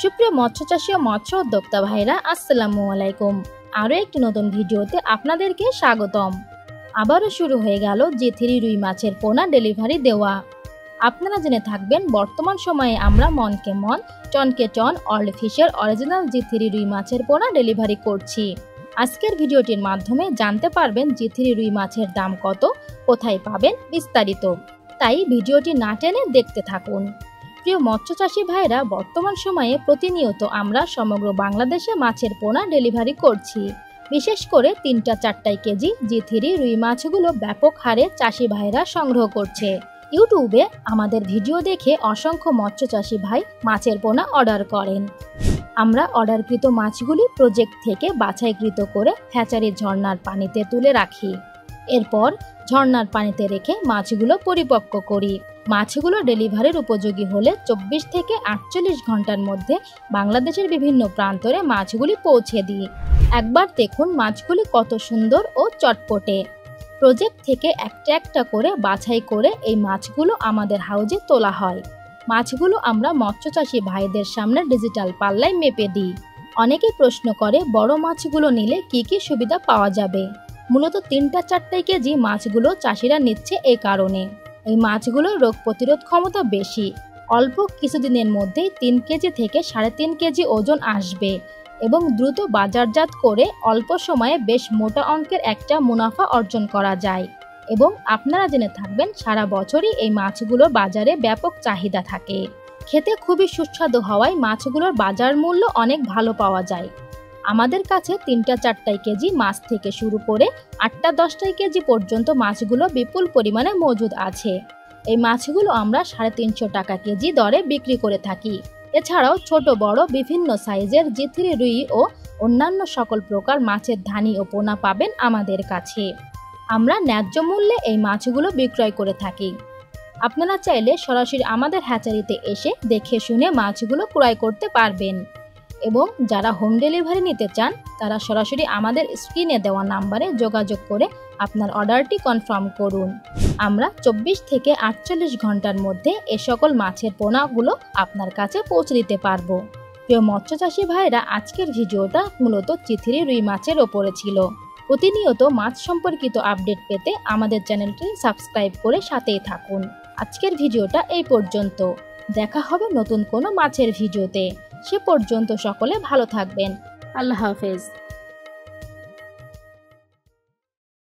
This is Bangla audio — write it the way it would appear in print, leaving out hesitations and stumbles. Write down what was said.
সুপ্রিয় মৎস্যচাষী ও মৎস্য উদ্যোক্তা ভাইরা, আসসালামু আলাইকুম। আরও একটি নতুন ভিডিওতে আপনাদেরকে স্বাগতম। আবারও শুরু হয়ে গেল জি3 রুই মাছের পোনা ডেলিভারি দেওয়া। আপনারা জেনে থাকবেন বর্তমান সময়ে আমরা মনকে মন, টনকে টন অর্ল্ড ফিশের অরিজিনাল জি3 রুই মাছের পোনা ডেলিভারি করছি। আজকের ভিডিওটির মাধ্যমে জানতে পারবেন জি3 রুই মাছের দাম কত, কোথায় পাবেন বিস্তারিত। তাই ভিডিওটি না টেনে দেখতে থাকুন। প্রিয় মৎস্যচাষী ভাইরা, বর্তমান সময়ে প্রতিনিয়ত আমরা সমগ্র বাংলাদেশে মাছের পোনা ডেলিভারি করছি। বিশেষ করে 3-4 কেজি জি3 রুই মাছগুলো ব্যাপক হারে চাষি ভাইরা সংগ্রহ করছে। ইউটিউবে আমাদের ভিডিও দেখে অসংখ্য মৎস্যচাষী ভাই মাছের পোনা অর্ডার করেন। আমরা অর্ডারকৃত মাছগুলি প্রজেক্ট থেকে বাছাইকৃত করে হ্যাচারির ঝর্ণার পানিতে তুলে রাখি। এরপর ঝর্ণার পানিতে রেখে মাছগুলো পরিপক্ক করি। মাছগুলো ডেলিভারির উপযোগী হলে 24 থেকে 48 ঘন্টার মধ্যে বাংলাদেশের বিভিন্ন প্রান্তরে মাছগুলি পৌঁছে দিই। একবার দেখুন মাছগুলি কত সুন্দর ও চটপটে। প্রজেক্ট থেকে একটা একটা করে বাছাই করে এই মাছগুলো আমাদের হাউজে তোলা হয়। মাছগুলো আমরা মৎস্যচাষী ভাইদের সামনে ডিজিটাল পাল্লায় মেপে দিই। অনেকেই প্রশ্ন করে বড় মাছগুলো নিলে কি কি সুবিধা পাওয়া যাবে। মূলত 3-4 কেজি মাছগুলো চাষিরা নিচ্ছে এই কারণে। এই মাছগুলোর রোগ প্রতিরোধ ক্ষমতা বেশি। অল্প কিছুদিনের মধ্যেই 3 কেজি থেকে 3.5 কেজি ওজন আসবে এবং দ্রুত বাজারজাত করে অল্প সময়ে বেশ মোটা অঙ্কের একটা মুনাফা অর্জন করা যায়। এবং আপনারা জেনে থাকবেন সারা বছরই এই মাছগুলোর বাজারে ব্যাপক চাহিদা থাকে। খেতে খুবই সুস্বাদু হওয়ায় মাছগুলোর বাজার মূল্য অনেক ভালো পাওয়া যায়। আমাদের কাছে 3-4 কেজি মাছ থেকে শুরু করে 8-10 কেজি পর্যন্ত মাছগুলো বিপুল পরিমাণে মজুদ আছে। এই মাছগুলো আমরা 350 টাকা কেজি দরে বিক্রি করে থাকি। এছাড়াও ছোট বড় বিভিন্ন সাইজের জি3 রুই ও অন্যান্য সকল প্রকার মাছের ধানি ও পোনা পাবেন আমাদের কাছে। আমরা ন্যায্য মূল্যে এই মাছগুলো বিক্রয় করে থাকি। আপনারা চাইলে সরাসরি আমাদের হ্যাচারিতে এসে দেখে শুনে মাছগুলো ক্রয় করতে পারবেন। এবং যারা হোম ডেলিভারি নিতে চান তারা সরাসরি আমাদের স্ক্রিনে দেওয়া নাম্বারে যোগাযোগ করে আপনার অর্ডারটি কনফার্ম করুন। আমরা 24 থেকে 48 ঘন্টার মধ্যে এ সকল মাছের পোনাগুলো আপনার কাছে পৌঁছে দিতে পারবো। প্রিয় মৎস্যচাষী ভাইরা, আজকের ভিডিওটা মূলত জি3 রুই মাছের ওপরে ছিল। প্রতিনিয়ত মাছ সম্পর্কিত আপডেট পেতে আমাদের চ্যানেলটি সাবস্ক্রাইব করে সাথেই থাকুন। আজকের ভিডিওটা এই পর্যন্ত। দেখা হবে নতুন কোনো মাছের ভিডিওতে। সে পর্যন্ত সকলে ভালো থাকবেন। আল্লাহ হাফেজ।